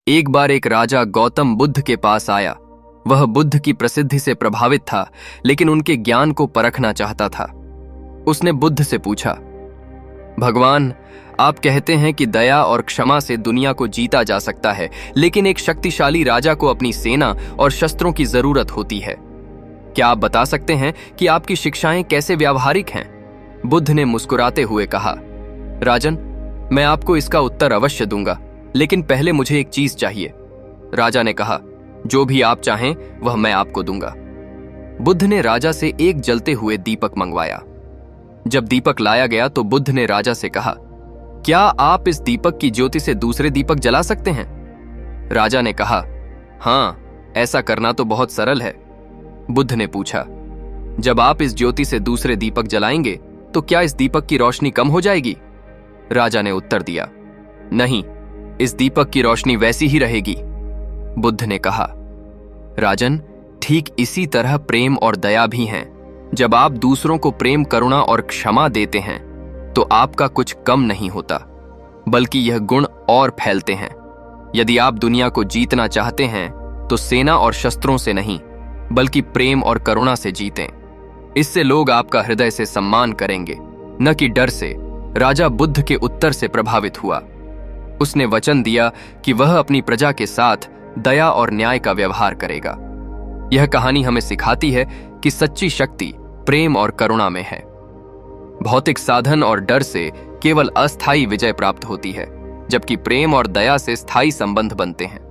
एक बार एक राजा गौतम बुद्ध के पास आया। वह बुद्ध की प्रसिद्धि से प्रभावित था, लेकिन उनके ज्ञान को परखना चाहता था। उसने बुद्ध से पूछा, भगवान, आप कहते हैं कि दया और क्षमा से दुनिया को जीता जा सकता है, लेकिन एक शक्तिशाली राजा को अपनी सेना और शस्त्रों की जरूरत होती है। क्या आप बता सकते हैं कि आपकी शिक्षाएं कैसे व्यावहारिक हैं? बुद्ध ने मुस्कुराते हुए कहा, राजन, मैं आपको इसका उत्तर अवश्य दूंगा, लेकिन पहले मुझे एक चीज चाहिए। राजा ने कहा, जो भी आप चाहें वह मैं आपको दूंगा। बुद्ध ने राजा से एक जलते हुए दीपक मंगवाया। जब दीपक लाया गया तो बुद्ध ने राजा से कहा, क्या आप इस दीपक की ज्योति से दूसरे दीपक जला सकते हैं? राजा ने कहा, हाँ, ऐसा करना तो बहुत सरल है। बुद्ध ने पूछा, जब आप इस ज्योति से दूसरे दीपक जलाएंगे तो क्या इस दीपक की रोशनी कम हो जाएगी? राजा ने उत्तर दिया, नहीं, इस दीपक की रोशनी वैसी ही रहेगी। बुद्ध ने कहा, राजन, ठीक इसी तरह प्रेम और दया भी हैं। जब आप दूसरों को प्रेम, करुणा और क्षमा देते हैं तो आपका कुछ कम नहीं होता, बल्कि यह गुण और फैलते हैं। यदि आप दुनिया को जीतना चाहते हैं तो सेना और शस्त्रों से नहीं, बल्कि प्रेम और करुणा से जीतें। इससे लोग आपका हृदय से सम्मान करेंगे, न कि डर से। राजा बुद्ध के उत्तर से प्रभावित हुआ। उसने वचन दिया कि वह अपनी प्रजा के साथ दया और न्याय का व्यवहार करेगा। यह कहानी हमें सिखाती है कि सच्ची शक्ति प्रेम और करुणा में है। भौतिक साधन और डर से केवल अस्थायी विजय प्राप्त होती है, जबकि प्रेम और दया से स्थायी संबंध बनते हैं।